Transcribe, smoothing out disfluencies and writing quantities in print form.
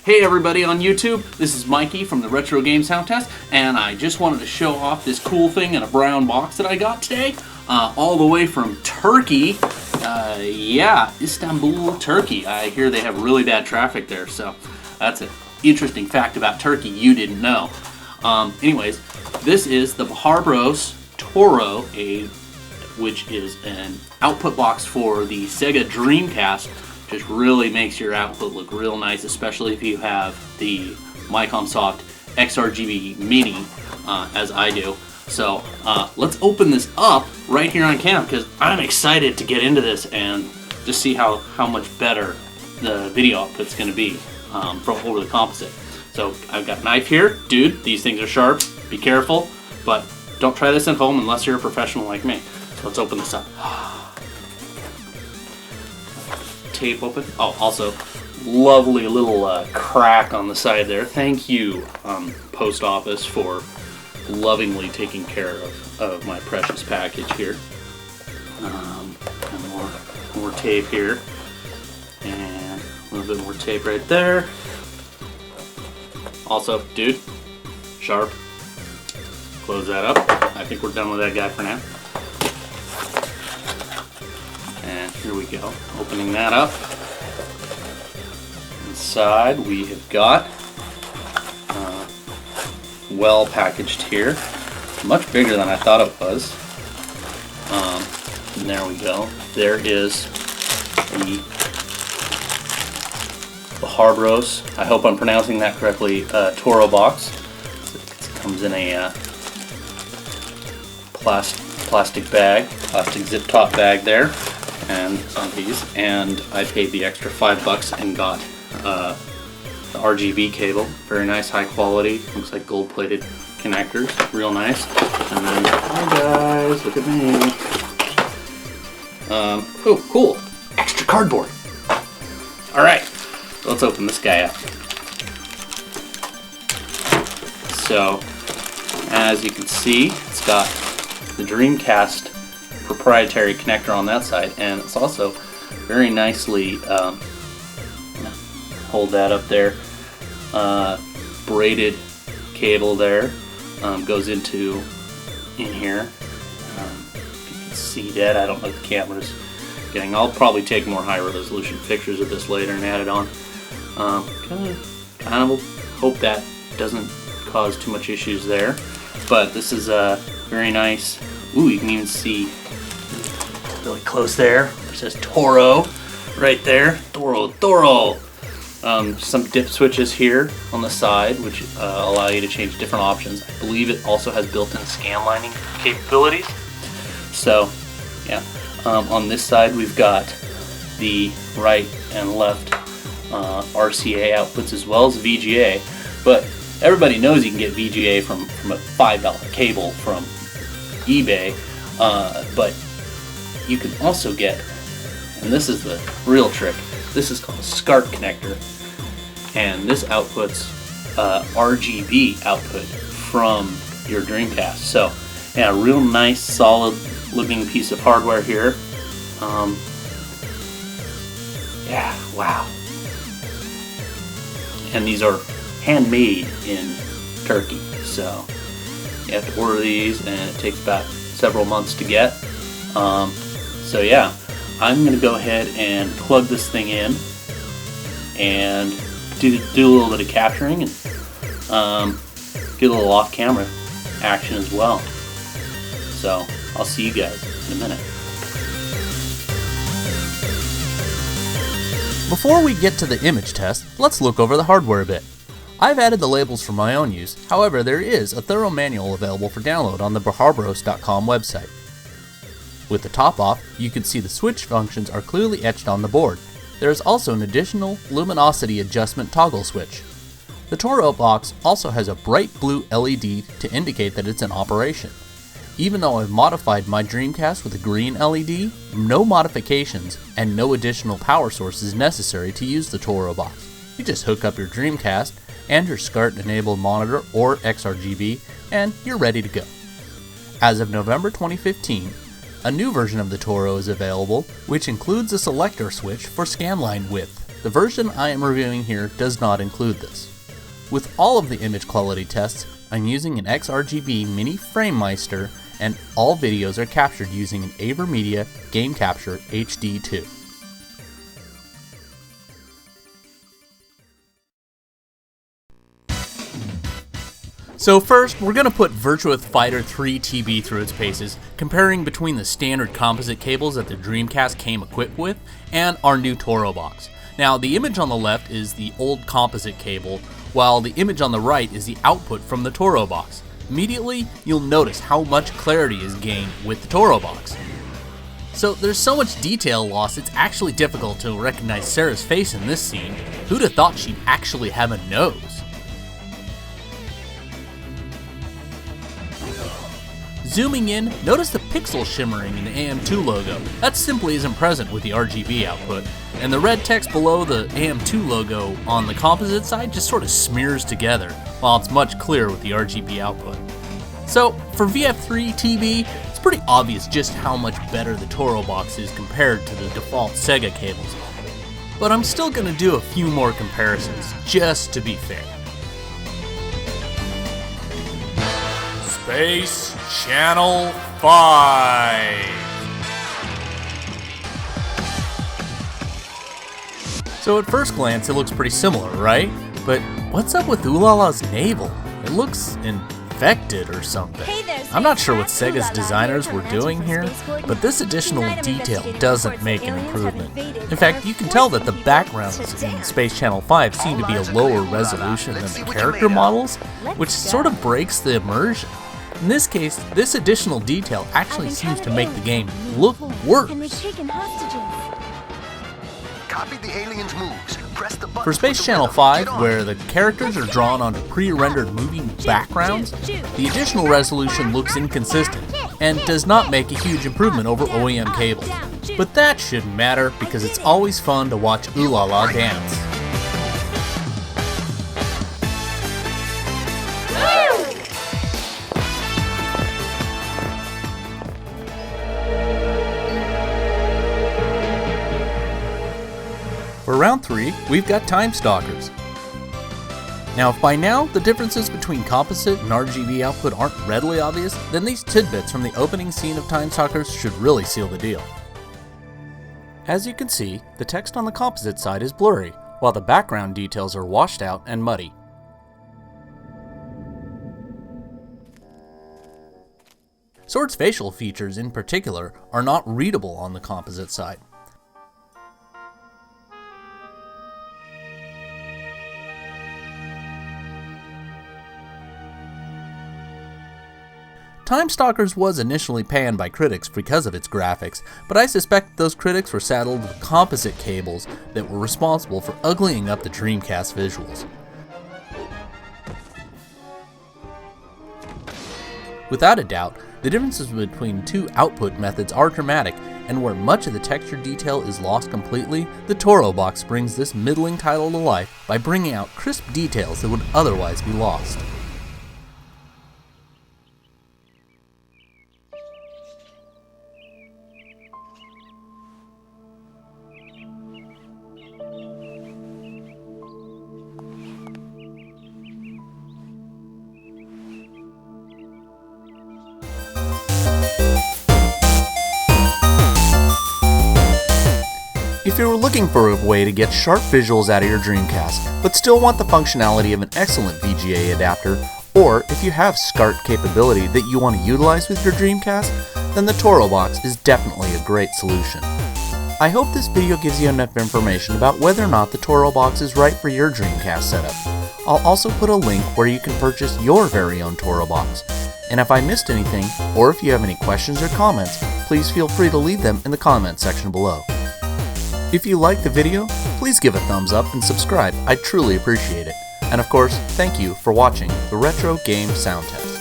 Hey everybody on YouTube, this is Mikey from the Retro Game Sound Test, and I just wanted to show off this cool thing in a brown box that I got today, all the way from Turkey. Yeah, Istanbul, Turkey. I hear they have really bad traffic there, so that's an interesting fact about Turkey you didn't know. Anyways, this is the Beharbros Toro, which is an output box for the Sega Dreamcast. Just really makes your output look real nice, especially if you have the Micomsoft XRGB Mini, as I do. So let's open this up right here on cam, because I'm excited to get into this and just see how much better the video output's going to be from over the composite. So I've got a knife here. Dude, these things are sharp. Be careful, but don't try this at home unless you're a professional like me. So let's open this up. Tape open. Oh, also lovely little crack on the side there. Thank you, post office, for lovingly taking care of my precious package here. And more tape here, and a little bit more tape right there. Also, dude, sharp. Close that up. I think we're done with that guy for now. And here we go, opening that up. Inside we have got, well packaged here. Much bigger than I thought it was. And there we go. There is the Beharbros, I hope I'm pronouncing that correctly, Toro box. It comes in a plastic bag, plastic zip top bag there. And some of these, and I paid the extra $5 and got the RGB cable. Very nice, high quality. Looks like gold-plated connectors, real nice. And then, hi guys, look at me. Oh, cool, extra cardboard. All right, let's open this guy up. So, as you can see, it's got the Dreamcast proprietary connector on that side, and it's also very nicely hold that up there, braided cable there, goes in here. If you can see that, I don't know if the camera's getting. I'll probably take more high resolution pictures of this later and add it on. Kind of hope that doesn't cause too much issues there, but this is a very nice. Ooh, you can even see really close there. It says Toro right there. Toro. Some dip switches here on the side, which allow you to change different options. I believe it also has built-in scan lining capabilities. So, yeah. On this side, we've got the right and left RCA outputs as well as VGA. But everybody knows you can get VGA from a $5 cable from eBay. But you can also get, and this is the real trick, this is called a SCART connector, and this outputs RGB output from your Dreamcast. So, yeah, a real nice, solid looking piece of hardware here. Yeah, wow. And these are handmade in Turkey, so you have to order these, and it takes about several months to get. So yeah, I'm going to go ahead and plug this thing in and do a little bit of capturing and get a little off-camera action as well. So I'll see you guys in a minute. Before we get to the image test, let's look over the hardware a bit. I've added the labels for my own use, however there is a thorough manual available for download on the Beharbros.com website. With the top off, you can see the switch functions are clearly etched on the board. There is also an additional luminosity adjustment toggle switch. The Toro box also has a bright blue LED to indicate that it's in operation. Even though I've modified my Dreamcast with a green LED, no modifications and no additional power source is necessary to use the Toro box. You just hook up your Dreamcast and your SCART-enabled monitor or XRGB, and you're ready to go. As of November 2015, a new version of the Toro is available, which includes a selector switch for scanline width. the version I am reviewing here does not include this. With all of the image quality tests, I'm using an XRGB Mini FrameMeister, and all videos are captured using an AverMedia Game Capture HD2. So first, we're going to put Virtua Fighter 3 TB through its paces, comparing between the standard composite cables that the Dreamcast came equipped with and our new Toro box. Now, the image on the left is the old composite cable, while the image on the right is the output from the Toro box. Immediately, you'll notice how much clarity is gained with the Toro box. So there's so much detail loss, it's actually difficult to recognize Sarah's face in this scene. Who'd have thought she'd actually have a nose? Zooming in, notice the pixel shimmering in the AM2 logo. That simply isn't present with the RGB output. And the red text below the AM2 logo on the composite side just sort of smears together, while it's much clearer with the RGB output. So for VF3 TB, it's pretty obvious just how much better the Toro box is compared to the default Sega cables. But I'm still going to do a few more comparisons, just to be fair. Space Channel 5. So at first glance it looks pretty similar, right? But what's up with Ulala's navel? It looks infected or something. I'm not sure what Sega's designers were doing here, but this additional detail doesn't make an improvement. In fact, you can tell that the backgrounds in Space Channel 5 seem to be a lower resolution than the character models, which sort of breaks the immersion. In this case, this additional detail actually seems to make the game look worse. For Space Channel 5, where the characters are drawn onto pre-rendered moving backgrounds, the additional resolution looks inconsistent and does not make a huge improvement over OEM cables. But that shouldn't matter because it's always fun to watch Ulala dance. For round 3, we've got Time Stalkers. Now if by now the differences between composite and RGB output aren't readily obvious, then these tidbits from the opening scene of Time Stalkers should really seal the deal. As you can see, the text on the composite side is blurry, while the background details are washed out and muddy. Sword's facial features in particular are not readable on the composite side. Time Stalkers was initially panned by critics because of its graphics, but I suspect those critics were saddled with composite cables that were responsible for uglying up the Dreamcast visuals. Without a doubt, the differences between two output methods are dramatic, and where much of the texture detail is lost completely, the Toro box brings this middling title to life by bringing out crisp details that would otherwise be lost. If you were looking for a way to get sharp visuals out of your Dreamcast, but still want the functionality of an excellent VGA adapter, or if you have SCART capability that you want to utilize with your Dreamcast, then the Toro box is definitely a great solution. I hope this video gives you enough information about whether or not the Toro box is right for your Dreamcast setup. I'll also put a link where you can purchase your very own Toro box. And if I missed anything, or if you have any questions or comments, please feel free to leave them in the comments section below. If you liked the video, please give a thumbs up and subscribe, I'd truly appreciate it. And of course, thank you for watching the Retro Game Sound Test.